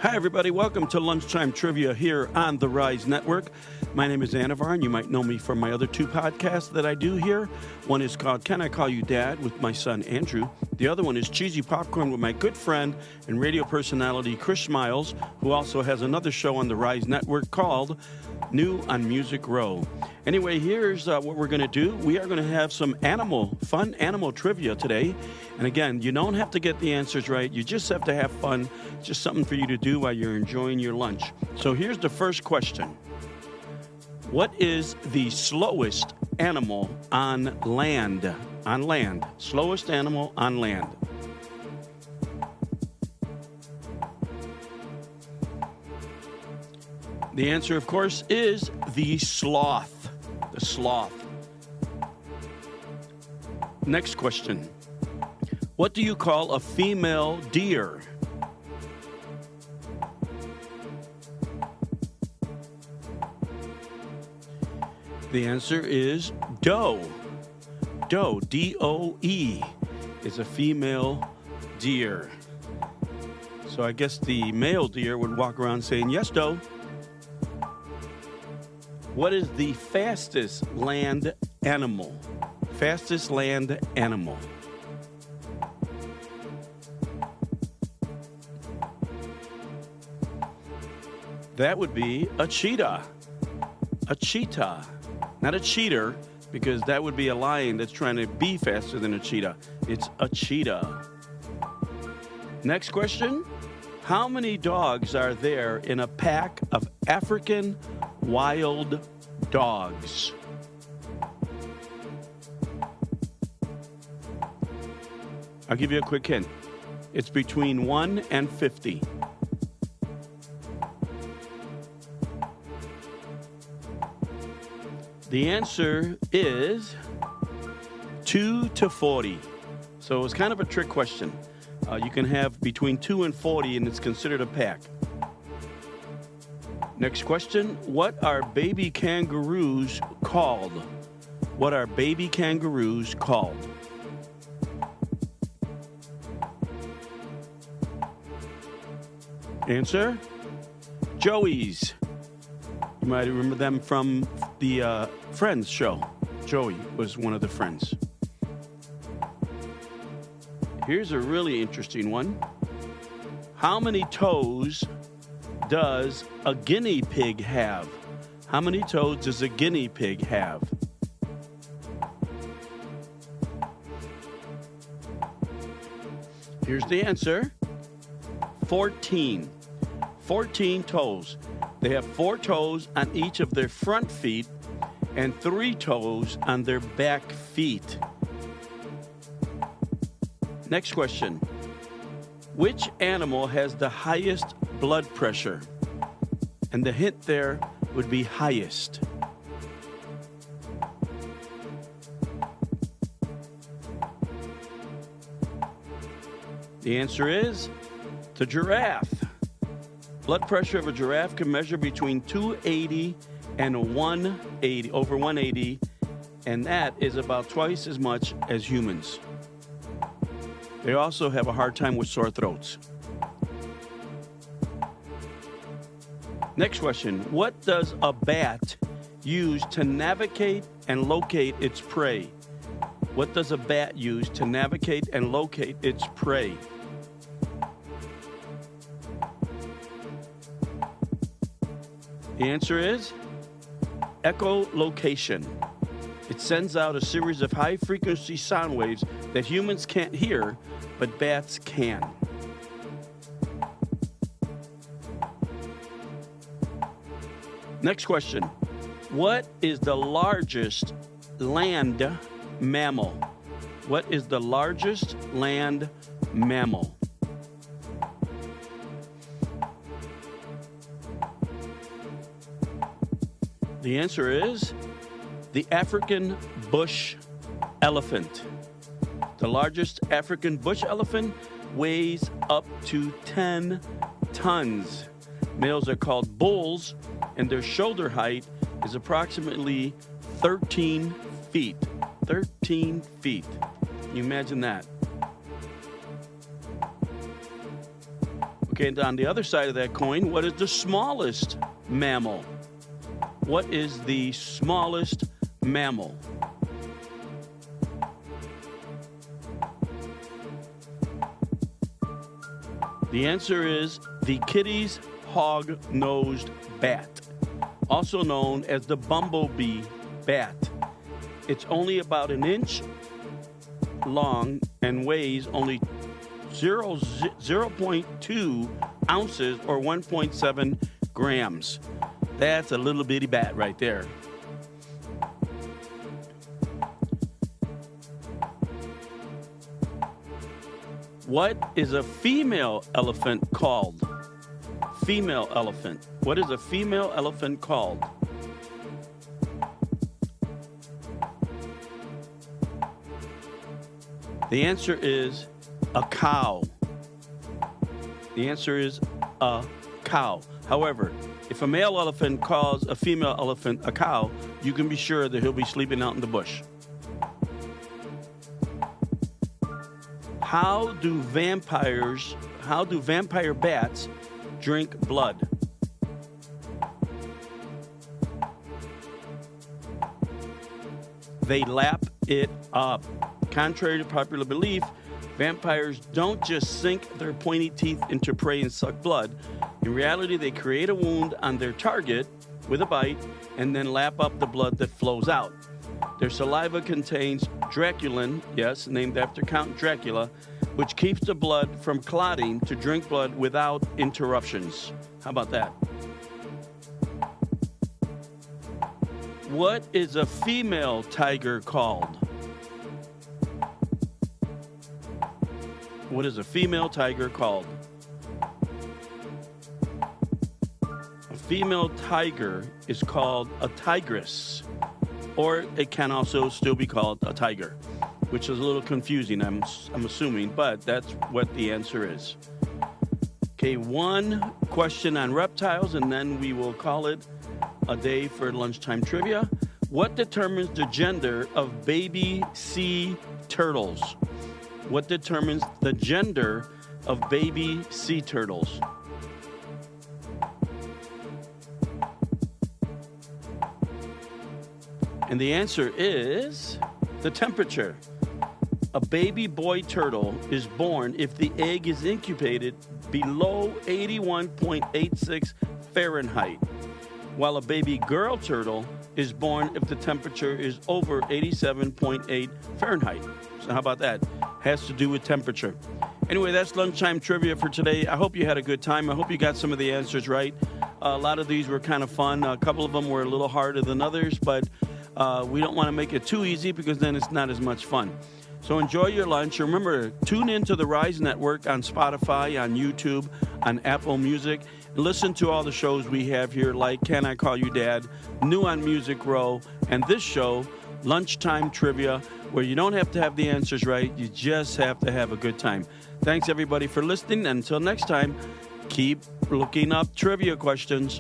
Hi, everybody. Welcome to Lunchtime Trivia here on the RISE Network. My name is Anavar, and you might know me from my other two podcasts that I do here. One is called Can I Call You Dad with my son, Andrew. The other one is Cheesy Popcorn with my good friend and radio personality, Chris Miles, who also has another show on the RISE Network called New on Music Row. Anyway, here's what we're going to do. We are going to have some fun animal trivia today. And again, you don't have to get the answers right. You just have to have fun. Just something for you to do while you're enjoying your lunch. So here's the first question. What is the slowest animal on land? On land. Slowest animal on land. The answer, of course, is the sloth. The sloth. Next question. What do you call a female deer? The answer is doe. Doe, D-O-E, is a female deer. So I guess the male deer would walk around saying, yes, doe. What is the fastest land animal? Fastest land animal. That would be a cheetah. A cheetah. Not a cheater, because that would be a lion that's trying to be faster than a cheetah. It's a cheetah. Next question. How many dogs are there in a pack of African wild dogs? I'll give you a quick hint. It's between 1 and 50. The answer is 2 to 40. So it was kind of a trick question. You can have between 2 and 40, and it's considered a pack. Next question. What are baby kangaroos called? What are baby kangaroos called? Answer? Joeys. You might remember them from the Friends show. Joey was one of the friends. Here's a really interesting one. How many toes does a guinea pig have? How many toes does a guinea pig have? Here's the answer. 14. 14 toes. They have 4 toes on each of their front feet and 3 toes on their back feet. Next question. Which animal has the highest blood pressure? And the hint there would be highest. The answer is the giraffe. Blood pressure of a giraffe can measure between 280 and 180, over 180, and that is about twice as much as humans. They also have a hard time with sore throats. Next question. What does a bat use to navigate and locate its prey? What does a bat use to navigate and locate its prey? The answer is echolocation. It sends out a series of high-frequency sound waves that humans can't hear, but bats can. Next question. What is the largest land mammal? What is the largest land mammal? The answer is the African bush elephant. The largest African bush elephant weighs up to 10 tons. Males are called bulls, and their shoulder height is approximately 13 feet. 13 feet. Can you imagine that? Okay, and on the other side of that coin, what is the smallest mammal? What is the smallest mammal? The answer is the Kitti's hog-nosed bat, also known as the bumblebee bat. It's only about an inch long and weighs only 0.2 ounces or 1.7 grams. That's a little bitty bat right there. What is a female elephant called? Female elephant. What is a female elephant called? The answer is a cow. The answer is a cow. However, if a male elephant calls a female elephant a cow, you can be sure that he'll be sleeping out in the bush. How do vampire bats drink blood? They lap it up. Contrary to popular belief, vampires don't just sink their pointy teeth into prey and suck blood. In reality, they create a wound on their target with a bite and then lap up the blood that flows out. Their saliva contains draculin, yes, named after Count Dracula, which keeps the blood from clotting to drink blood without interruptions. How about that? What is a female tiger called? What is a female tiger called? A female tiger is called a tigress, or it can also still be called a tiger, which is a little confusing, I'm assuming, but that's what the answer is. Okay, one question on reptiles, and then we will call it a day for lunchtime trivia. What determines the gender of baby sea turtles? What determines the gender of baby sea turtles? And the answer is the temperature. A baby boy turtle is born if the egg is incubated below 81.86 Fahrenheit, while a baby girl turtle is born if the temperature is over 87.8 Fahrenheit. So how about that? Has to do with temperature. Anyway, that's lunchtime trivia for today. I hope you had a good time. I hope you got some of the answers right. A lot of these were kind of fun. A couple of them were a little harder than others, but we don't want to make it too easy because then it's not as much fun. So enjoy your lunch. Remember, tune in to the RISE Network on Spotify, on YouTube, on Apple Music. Listen to all the shows we have here, like Can I Call You Dad, New on Music Row, and this show, Lunchtime Trivia, where you don't have to have the answers right. You just have to have a good time. Thanks, everybody, for listening. And until next time, keep looking up trivia questions.